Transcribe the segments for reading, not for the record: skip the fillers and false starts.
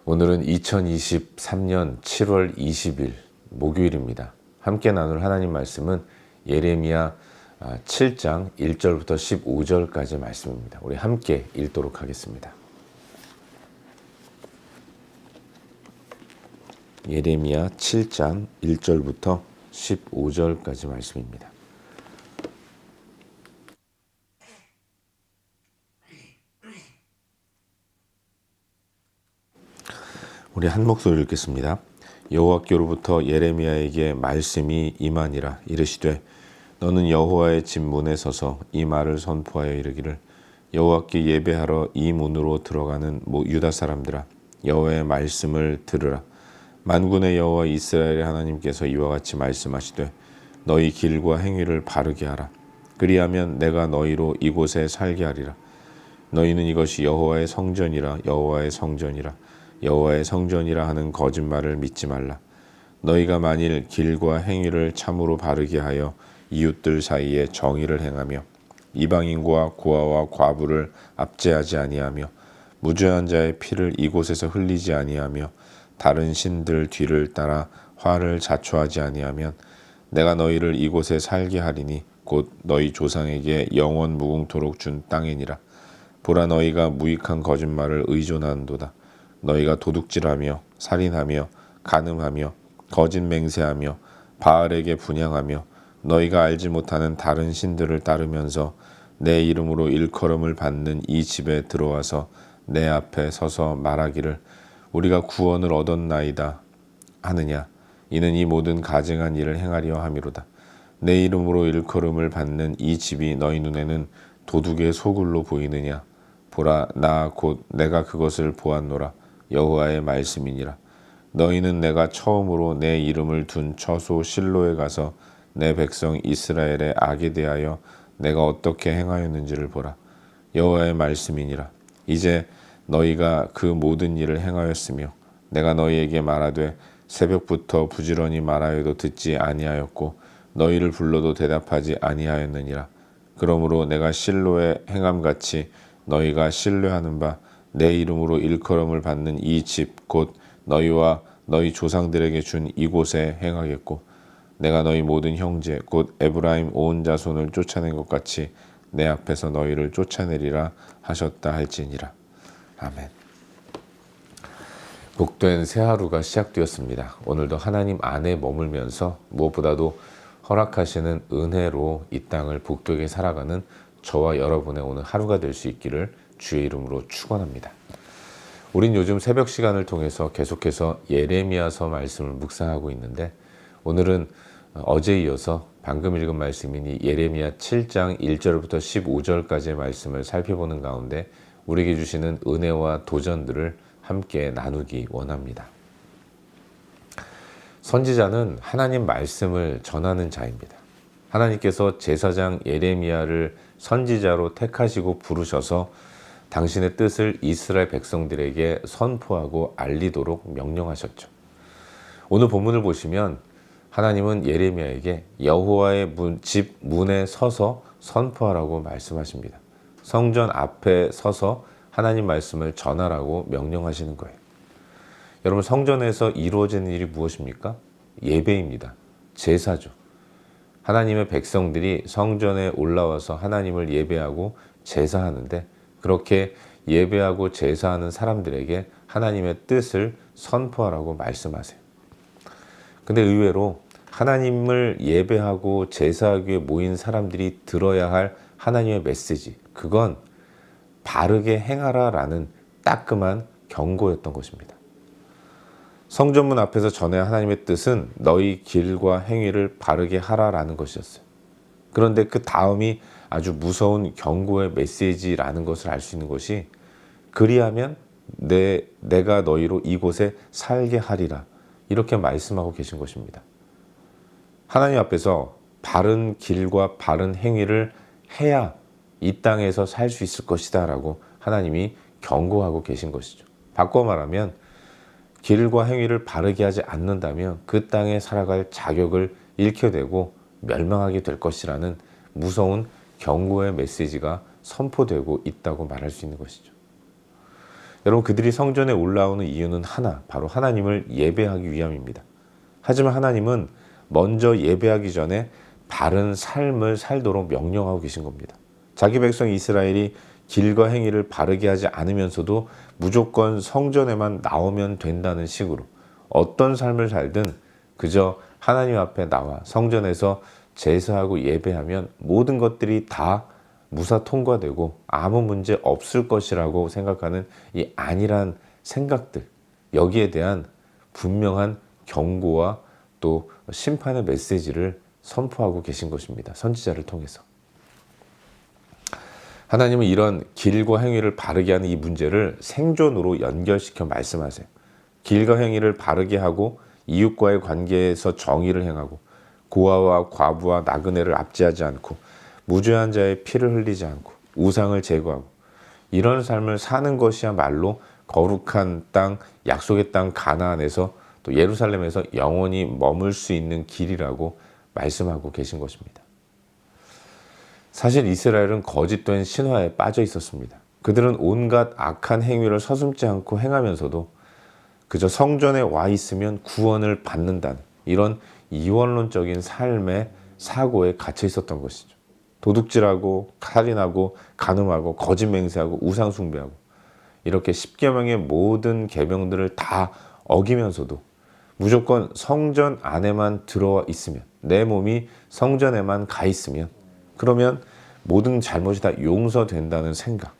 오늘은 2023년 7월 20일 목요일입니다. 함께 나눌 하나님 말씀은 예레미야 7장 1절부터 15절까지의 말씀입니다. 우리 함께 읽도록 하겠습니다. 예레미야 7장 1절부터 15절까지 말씀입니다. 우리 한 목소리 읽겠습니다. 여호와께로부터 예레미야에게 말씀이 임하니라. 이르시되 너는 여호와의 집 문에 서서 이 말을 선포하여 이르기를 여호와께 예배하러 이 문으로 들어가는 유다 사람들아, 여호와의 말씀을 들으라. 만군의 여호와 이스라엘의 하나님께서 이와 같이 말씀하시되 너희 길과 행위를 바르게 하라. 그리하면 내가 너희로 이곳에 살게 하리라. 너희는 이것이 여호와의 성전이라 여호와의 성전이라 여호와의 성전이라 하는 거짓말을 믿지 말라. 너희가 만일 길과 행위를 참으로 바르게 하여 이웃들 사이에 정의를 행하며 이방인과 고아와 과부를 압제하지 아니하며 무죄한 자의 피를 이곳에서 흘리지 아니하며 다른 신들 뒤를 따라 화를 자초하지 아니하면 내가 너희를 이곳에 살게 하리니 곧 너희 조상에게 영원 무궁토록 준 땅이니라. 보라, 너희가 무익한 거짓말을 의존하는도다. 너희가 도둑질하며 살인하며 간음하며 거짓 맹세하며 바알에게 분향하며 너희가 알지 못하는 다른 신들을 따르면서 내 이름으로 일컬음을 받는 이 집에 들어와서 내 앞에 서서 말하기를 우리가 구원을 얻었나이다 하느냐. 이는 이 모든 가증한 일을 행하려 함이로다. 내 이름으로 일컬음을 받는 이 집이 너희 눈에는 도둑의 소굴로 보이느냐. 보라, 나 곧 내가 그것을 보았노라. 여호와의 말씀이니라. 너희는 내가 처음으로 내 이름을 둔 처소 실로에 가서 내 백성 이스라엘의 악에 대하여 내가 어떻게 행하였는지를 보라. 여호와의 말씀이니라. 이제 너희가 그 모든 일을 행하였으며 내가 너희에게 말하되 새벽부터 부지런히 말하여도 듣지 아니하였고 너희를 불러도 대답하지 아니하였느니라. 그러므로 내가 실로에 행함같이 너희가 신뢰하는 바 내 이름으로 일컬음을 받는 이 집 곧 너희와 너희 조상들에게 준 이곳에 행하겠고 내가 너희 모든 형제 곧 에브라임 온 자손을 쫓아낸 것 같이 내 앞에서 너희를 쫓아내리라 하셨다 할지니라. 아멘. 복된 새 하루가 시작되었습니다. 오늘도 하나님 안에 머물면서 무엇보다도 허락하시는 은혜로 이 땅을 복되게 살아가는 저와 여러분의 오늘 하루가 될 수 있기를 주의 이름으로 축원합니다. 우린 요즘 새벽 시간을 통해서 계속해서 예레미야서 말씀을 묵상하고 있는데 오늘은 어제에 이어서 방금 읽은 말씀이니 예레미야 7장 1절부터 15절까지의 말씀을 살펴보는 가운데 우리에게 주시는 은혜와 도전들을 함께 나누기 원합니다. 선지자는 하나님 말씀을 전하는 자입니다. 하나님께서 제사장 예레미야를 선지자로 택하시고 부르셔서 당신의 뜻을 이스라엘 백성들에게 선포하고 알리도록 명령하셨죠. 오늘 본문을 보시면 하나님은 예레미야에게 여호와의 집 문에 서서 선포하라고 말씀하십니다. 성전 앞에 서서 하나님 말씀을 전하라고 명령하시는 거예요. 여러분, 성전에서 이루어지는 일이 무엇입니까? 예배입니다. 제사죠. 하나님의 백성들이 성전에 올라와서 하나님을 예배하고 제사하는데 그렇게 예배하고 제사하는 사람들에게 하나님의 뜻을 선포하라고 말씀하세요. 근데 의외로 하나님을 예배하고 제사하기 위해 모인 사람들이 들어야 할 하나님의 메시지, 그건 바르게 행하라 라는 따끔한 경고였던 것입니다. 성전문 앞에서 전해야 하나님의 뜻은 너희 길과 행위를 바르게 하라라는 것이었어요. 그런데 그 다음이 아주 무서운 경고의 메시지라는 것을 알 수 있는 것이 그리하면 내가 너희로 이곳에 살게 하리라 이렇게 말씀하고 계신 것입니다. 하나님 앞에서 바른 길과 바른 행위를 해야 이 땅에서 살 수 있을 것이다 라고 하나님이 경고하고 계신 것이죠. 바꿔 말하면 길과 행위를 바르게 하지 않는다면 그 땅에 살아갈 자격을 잃게 되고 멸망하게 될 것이라는 무서운 경고의 메시지가 선포되고 있다고 말할 수 있는 것이죠. 여러분, 그들이 성전에 올라오는 이유는 하나, 바로 하나님을 예배하기 위함입니다. 하지만 하나님은 먼저 예배하기 전에 바른 삶을 살도록 명령하고 계신 겁니다. 자기 백성 이스라엘이 길과 행위를 바르게 하지 않으면서도 무조건 성전에만 나오면 된다는 식으로 어떤 삶을 살든 그저 하나님 앞에 나와 성전에서 제사하고 예배하면 모든 것들이 다 무사 통과되고 아무 문제 없을 것이라고 생각하는 이 안일한 생각들, 여기에 대한 분명한 경고와 또 심판의 메시지를 선포하고 계신 것입니다. 선지자를 통해서. 하나님은 이런 길과 행위를 바르게 하는 이 문제를 생존으로 연결시켜 말씀하세요. 길과 행위를 바르게 하고 이웃과의 관계에서 정의를 행하고 고아와 과부와 나그네를 압제하지 않고 무죄한 자의 피를 흘리지 않고 우상을 제거하고 이런 삶을 사는 것이야말로 거룩한 땅, 약속의 땅 가나안에서 또 예루살렘에서 영원히 머물 수 있는 길이라고 말씀하고 계신 것입니다. 사실 이스라엘은 거짓된 신화에 빠져 있었습니다. 그들은 온갖 악한 행위를 서슴지 않고 행하면서도 그저 성전에 와 있으면 구원을 받는다는 이런 이원론적인 삶의 사고에 갇혀 있었던 것이죠. 도둑질하고 살인하고 간음하고 거짓 맹세하고 우상 숭배하고 이렇게 십계명의 모든 계명들을 다 어기면서도 무조건 성전 안에만 들어와 있으면, 내 몸이 성전에만 가 있으면, 그러면 모든 잘못이 다 용서된다는 생각,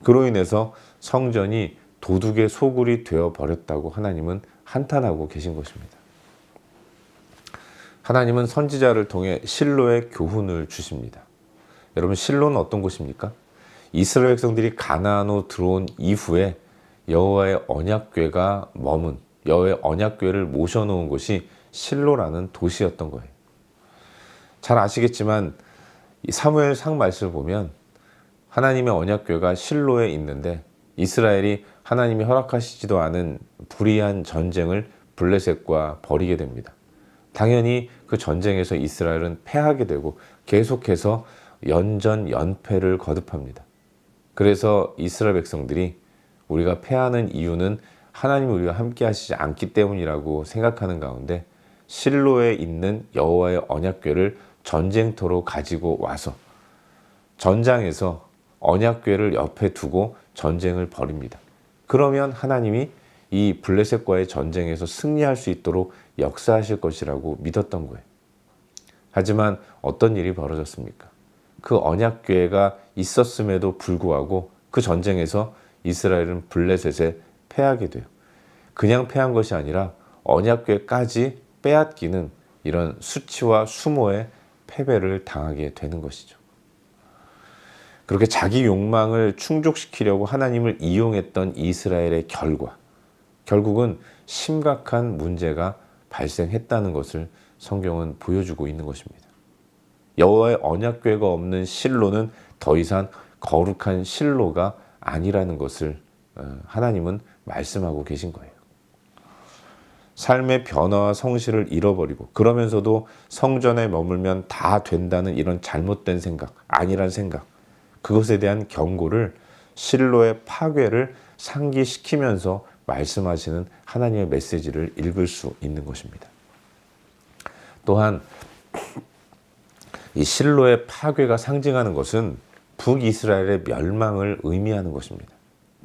그로 인해서 성전이 도둑의 소굴이 되어버렸다고 하나님은 한탄하고 계신 것입니다. 하나님은 선지자를 통해 실로의 교훈을 주십니다. 여러분, 실로는 어떤 곳입니까? 이스라엘 백성들이 가나안으로 들어온 이후에 여호와의 언약궤가 머문, 여호와의 언약궤를 모셔놓은 곳이 실로라는 도시였던 거예요. 잘 아시겠지만 사무엘상 말씀을 보면 하나님의 언약궤가 실로에 있는데 이스라엘이 하나님이 허락하시지도 않은 불의한 전쟁을 블레셋과 벌이게 됩니다. 당연히 그 전쟁에서 이스라엘은 패하게 되고 계속해서 연전연패를 거듭합니다. 그래서 이스라엘 백성들이 우리가 패하는 이유는 하나님이 우리와 함께 하시지 않기 때문이라고 생각하는 가운데 실로에 있는 여호와의 언약궤를 전쟁터로 가지고 와서 전장에서 언약궤를 옆에 두고 전쟁을 벌입니다. 그러면 하나님이 이 블레셋과의 전쟁에서 승리할 수 있도록 역사하실 것이라고 믿었던 거예요. 하지만 어떤 일이 벌어졌습니까? 그 언약궤가 있었음에도 불구하고 그 전쟁에서 이스라엘은 블레셋에 패하게 돼요. 그냥 패한 것이 아니라 언약궤까지 빼앗기는 이런 수치와 수모의 패배를 당하게 되는 것이죠. 그렇게 자기 욕망을 충족시키려고 하나님을 이용했던 이스라엘의 결국은 심각한 문제가 발생했다는 것을 성경은 보여주고 있는 것입니다. 여호와의 언약궤가 없는 실로는 더 이상 거룩한 실로가 아니라는 것을 하나님은 말씀하고 계신 거예요. 삶의 변화와 성실을 잃어버리고 그러면서도 성전에 머물면 다 된다는 이런 잘못된 생각, 안일한 생각, 그것에 대한 경고를 실로의 파괴를 상기시키면서 말씀하시는 하나님의 메시지를 읽을 수 있는 것입니다. 또한 이 실로의 파괴가 상징하는 것은 북이스라엘의 멸망을 의미하는 것입니다.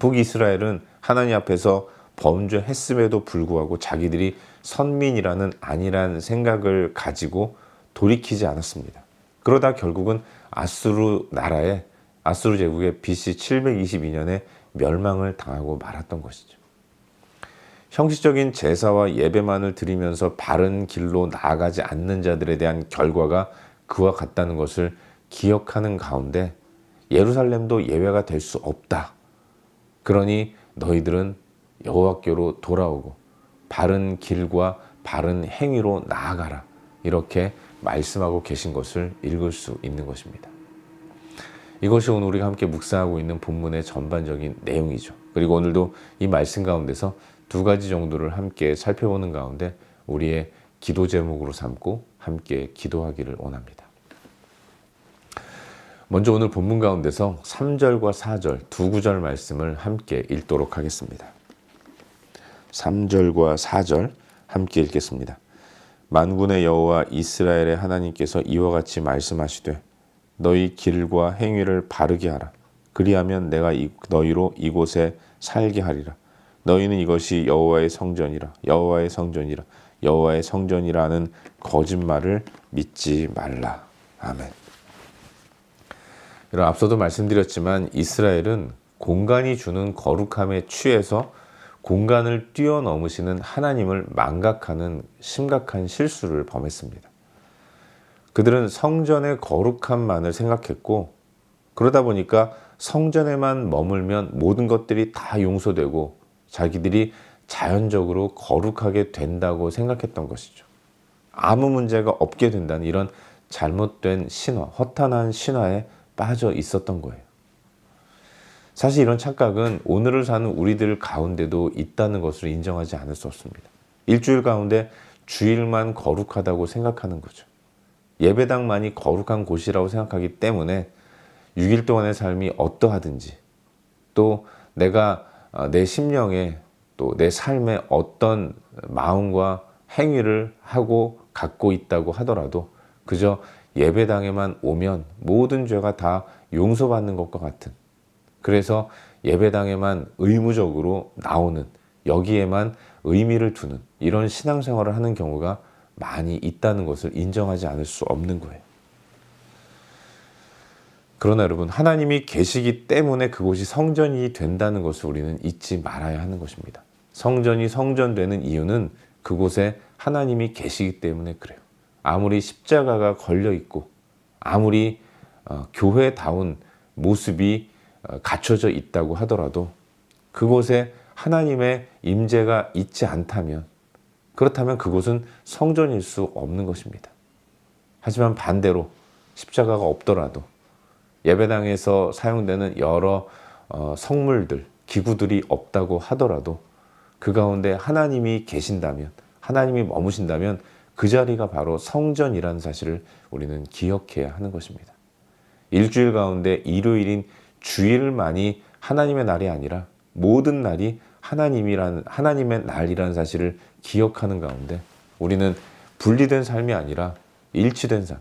북이스라엘은 하나님 앞에서 범죄했음에도 불구하고 자기들이 선민이라는 안일한 생각을 가지고 돌이키지 않았습니다. 그러다 결국은 아수르 제국의 BC 722년에 멸망을 당하고 말았던 것이죠. 형식적인 제사와 예배만을 드리면서 바른 길로 나아가지 않는 자들에 대한 결과가 그와 같다는 것을 기억하는 가운데 예루살렘도 예외가 될 수 없다. 그러니 너희들은 여호와께로 돌아오고 바른 길과 바른 행위로 나아가라. 이렇게 말씀하고 계신 것을 읽을 수 있는 것입니다. 이것이 오늘 우리가 함께 묵상하고 있는 본문의 전반적인 내용이죠. 그리고 오늘도 이 말씀 가운데서 두 가지 정도를 함께 살펴보는 가운데 우리의 기도 제목으로 삼고 함께 기도하기를 원합니다. 먼저 오늘 본문 가운데서 3절과 4절 두 구절 말씀을 함께 읽도록 하겠습니다. 3절과 4절 함께 읽겠습니다. 만군의 여호와 이스라엘의 하나님께서 이와 같이 말씀하시되 너희 길과 행위를 바르게 하라. 그리하면 내가 너희로 이곳에 살게 하리라. 너희는 이것이 여호와의 성전이라 여호와의 성전이라 여호와의 성전이라는 거짓말을 믿지 말라. 아멘. 여러분, 앞서도 말씀드렸지만 이스라엘은 공간이 주는 거룩함에 취해서 공간을 뛰어넘으시는 하나님을 망각하는 심각한 실수를 범했습니다. 그들은 성전의 거룩함만을 생각했고, 그러다 보니까 성전에만 머물면 모든 것들이 다 용서되고 자기들이 자연적으로 거룩하게 된다고 생각했던 것이죠. 아무 문제가 없게 된다는 이런 잘못된 신화, 허탄한 신화에 빠져 있었던 거예요. 사실 이런 착각은 오늘을 사는 우리들 가운데도 있다는 것을 인정하지 않을 수 없습니다. 일주일 가운데 주일만 거룩하다고 생각하는 거죠. 예배당만이 거룩한 곳이라고 생각하기 때문에 6일 동안의 삶이 어떠하든지, 또 내가 내 심령에 또 내 삶에 어떤 마음과 행위를 하고 갖고 있다고 하더라도 그저 예배당에만 오면 모든 죄가 다 용서받는 것과 같은, 그래서 예배당에만 의무적으로 나오는, 여기에만 의미를 두는 이런 신앙생활을 하는 경우가 많이 있다는 것을 인정하지 않을 수 없는 거예요. 그러나 여러분, 하나님이 계시기 때문에 그곳이 성전이 된다는 것을 우리는 잊지 말아야 하는 것입니다. 성전이 성전되는 이유는 그곳에 하나님이 계시기 때문에 그래요. 아무리 십자가가 걸려 있고 아무리 교회다운 모습이 갖춰져 있다고 하더라도 그곳에 하나님의 임재가 있지 않다면, 그렇다면 그곳은 성전일 수 없는 것입니다. 하지만 반대로 십자가가 없더라도 예배당에서 사용되는 여러 성물들, 기구들이 없다고 하더라도 그 가운데 하나님이 계신다면, 하나님이 머무신다면 그 자리가 바로 성전이라는 사실을 우리는 기억해야 하는 것입니다. 일주일 가운데 일요일인 주일만이 하나님의 날이 아니라 모든 날이 하나님의 날이라는 사실을 기억하는 가운데 우리는 분리된 삶이 아니라 일치된 삶,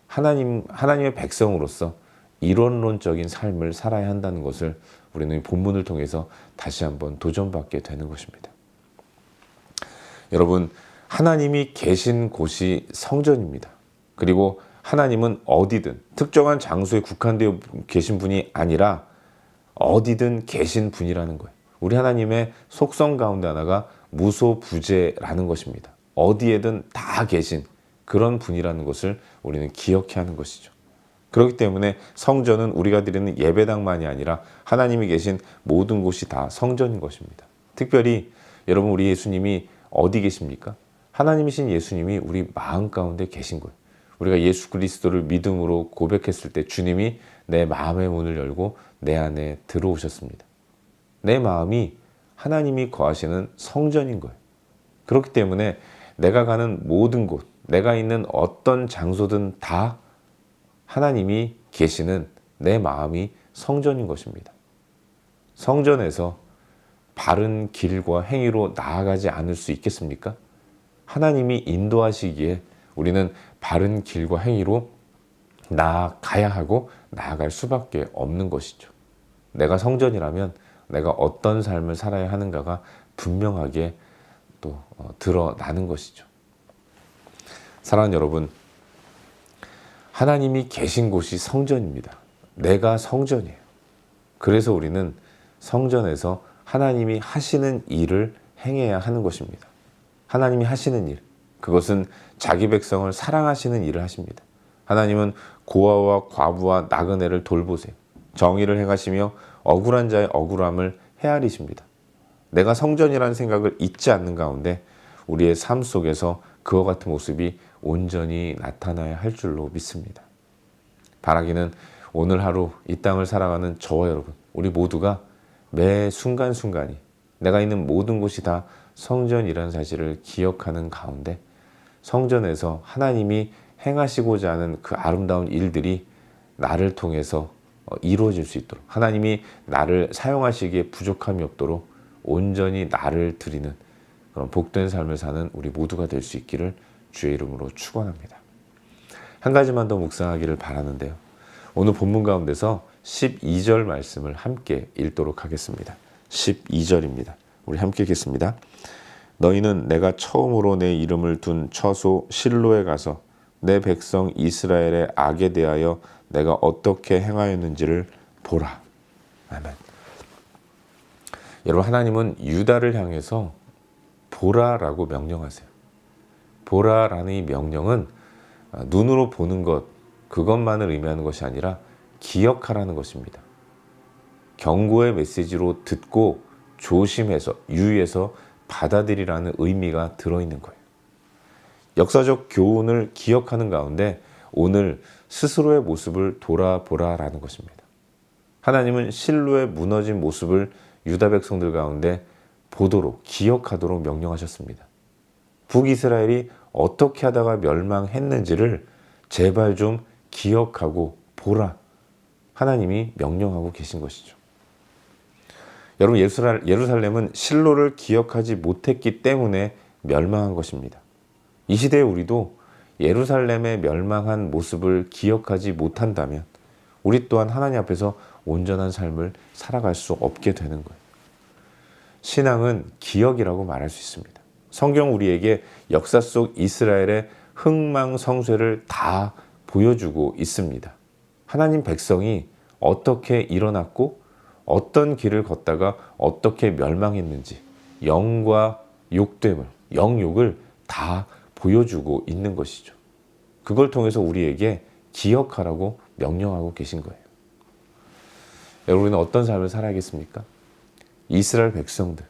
하나님의 백성으로서 이론론적인 삶을 살아야 한다는 것을 우리는 본문을 통해서 다시 한번 도전받게 되는 것입니다. 여러분, 하나님이 계신 곳이 성전입니다. 그리고 하나님은 어디든 특정한 장소에 국한되어 계신 분이 아니라 어디든 계신 분이라는 거예요. 우리 하나님의 속성 가운데 하나가 무소부재라는 것입니다. 어디에든 다 계신 그런 분이라는 것을 우리는 기억해야 하는 것이죠. 그렇기 때문에 성전은 우리가 드리는 예배당만이 아니라 하나님이 계신 모든 곳이 다 성전인 것입니다. 특별히 여러분, 우리 예수님이 어디 계십니까? 하나님이신 예수님이 우리 마음 가운데 계신 거예요. 우리가 예수 그리스도를 믿음으로 고백했을 때 주님이 내 마음의 문을 열고 내 안에 들어오셨습니다. 내 마음이 하나님이 거하시는 성전인 거예요. 그렇기 때문에 내가 가는 모든 곳, 내가 있는 어떤 장소든 다 하나님이 계시는 내 마음이 성전인 것입니다. 성전에서 바른 길과 행위로 나아가지 않을 수 있겠습니까? 하나님이 인도하시기에 우리는 바른 길과 행위로 나아가야 하고 나아갈 수밖에 없는 것이죠. 내가 성전이라면 내가 어떤 삶을 살아야 하는가가 분명하게 또 드러나는 것이죠. 사랑하는 여러분, 하나님이 계신 곳이 성전입니다. 내가 성전이에요. 그래서 우리는 성전에서 하나님이 하시는 일을 행해야 하는 것입니다. 하나님이 하시는 일, 그것은 자기 백성을 사랑하시는 일을 하십니다. 하나님은 고아와 과부와 나그네를 돌보세요. 정의를 행하시며 억울한 자의 억울함을 헤아리십니다. 내가 성전이라는 생각을 잊지 않는 가운데 우리의 삶 속에서 그와 같은 모습이 온전히 나타나야 할 줄로 믿습니다. 바라기는 오늘 하루 이 땅을 살아가는 저와 여러분, 우리 모두가 매 순간순간이 내가 있는 모든 곳이 다 성전이라는 사실을 기억하는 가운데 성전에서 하나님이 행하시고자 하는 그 아름다운 일들이 나를 통해서 이루어질 수 있도록, 하나님이 나를 사용하시기에 부족함이 없도록 온전히 나를 드리는 그런 복된 삶을 사는 우리 모두가 될 수 있기를 주의 이름으로 축원합니다. 한 가지만 더 묵상하기를 바라는데요. 오늘 본문 가운데서 12절 말씀을 함께 읽도록 하겠습니다. 12절입니다. 우리 함께 읽겠습니다. 너희는 내가 처음으로 내 이름을 둔 처소 실로에 가서 내 백성 이스라엘의 악에 대하여 내가 어떻게 행하였는지를 보라. 아멘. 여러분, 하나님은 유다를 향해서 보라라고 명령하세요. 보라라는 이 명령은 눈으로 보는 것, 그것만을 의미하는 것이 아니라 기억하라는 것입니다. 경고의 메시지로 듣고 조심해서, 유의해서 받아들이라는 의미가 들어있는 거예요. 역사적 교훈을 기억하는 가운데 오늘 스스로의 모습을 돌아보라라는 것입니다. 하나님은 실로의 무너진 모습을 유다 백성들 가운데 보도록, 기억하도록 명령하셨습니다. 북이스라엘이 어떻게 하다가 멸망했는지를 제발 좀 기억하고 보라. 하나님이 명령하고 계신 것이죠. 여러분, 예루살렘은 실로를 기억하지 못했기 때문에 멸망한 것입니다. 이 시대에 우리도 예루살렘의 멸망한 모습을 기억하지 못한다면 우리 또한 하나님 앞에서 온전한 삶을 살아갈 수 없게 되는 거예요. 신앙은 기억이라고 말할 수 있습니다. 성경 우리에게 역사 속 이스라엘의 흥망성쇠를 다 보여주고 있습니다. 하나님 백성이 어떻게 일어났고 어떤 길을 걷다가 어떻게 멸망했는지, 영과 욕됨을, 영욕을 다 보여주고 있는 것이죠. 그걸 통해서 우리에게 기억하라고 명령하고 계신 거예요. 여러분은 어떤 삶을 살아야겠습니까? 이스라엘 백성들,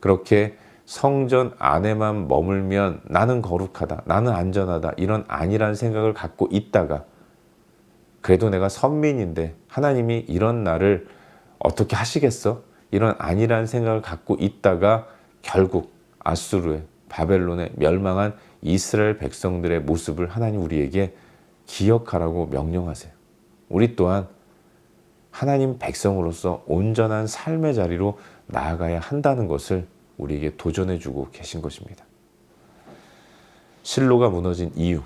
그렇게 성전 안에만 머물면 나는 거룩하다, 나는 안전하다, 이런 안일한 생각을 갖고 있다가 그래도 내가 선민인데 하나님이 이런 나를 어떻게 하시겠어? 이런 안일한 생각을 갖고 있다가 결국 아수르의, 바벨론의 멸망한 이스라엘 백성들의 모습을 하나님 우리에게 기억하라고 명령하세요. 우리 또한 하나님 백성으로서 온전한 삶의 자리로 나아가야 한다는 것을 우리에게 도전해주고 계신 것입니다. 실로가 무너진 이유,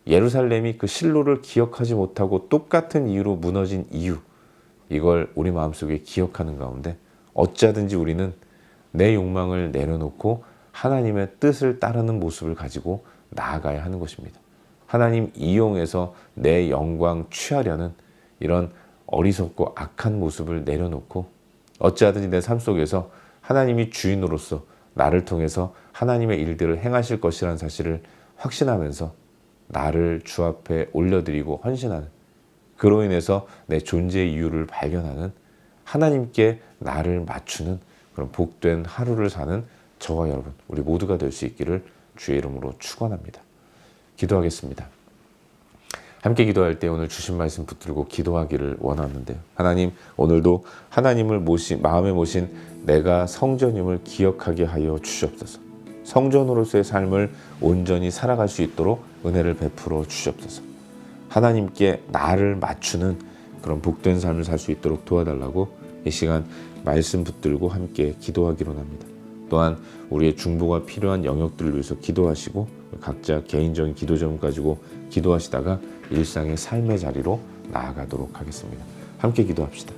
예루살렘이 그 실로를 기억하지 못하고 똑같은 이유로 무너진 이유, 이걸 우리 마음속에 기억하는 가운데 어찌하든지 우리는 내 욕망을 내려놓고 하나님의 뜻을 따르는 모습을 가지고 나아가야 하는 것입니다. 하나님 이용해서 내 영광 취하려는 이런 어리석고 악한 모습을 내려놓고 어찌하든지 내 삶 속에서 하나님이 주인으로서 나를 통해서 하나님의 일들을 행하실 것이라는 사실을 확신하면서 나를 주 앞에 올려드리고 헌신하는, 그로 인해서 내 존재의 이유를 발견하는, 하나님께 나를 맞추는 그런 복된 하루를 사는 저와 여러분, 우리 모두가 될 수 있기를 주의 이름으로 축원합니다. 기도하겠습니다. 함께 기도할 때 오늘 주신 말씀 붙들고 기도하기를 원하는데요. 하나님, 오늘도 하나님을 마음에 모신 내가 성전임을 기억하게 하여 주시옵소서. 성전으로서의 삶을 온전히 살아갈 수 있도록 은혜를 베풀어 주시옵소서. 하나님께 나를 맞추는 그런 복된 삶을 살 수 있도록 도와달라고 이 시간 말씀 붙들고 함께 기도하기로 합니다. 또한 우리의 중보가 필요한 영역들을 위해서 기도하시고 각자 개인적인 기도 제목 가지고 기도하시다가 일상의 삶의 자리로 나아가도록 하겠습니다. 함께 기도합시다.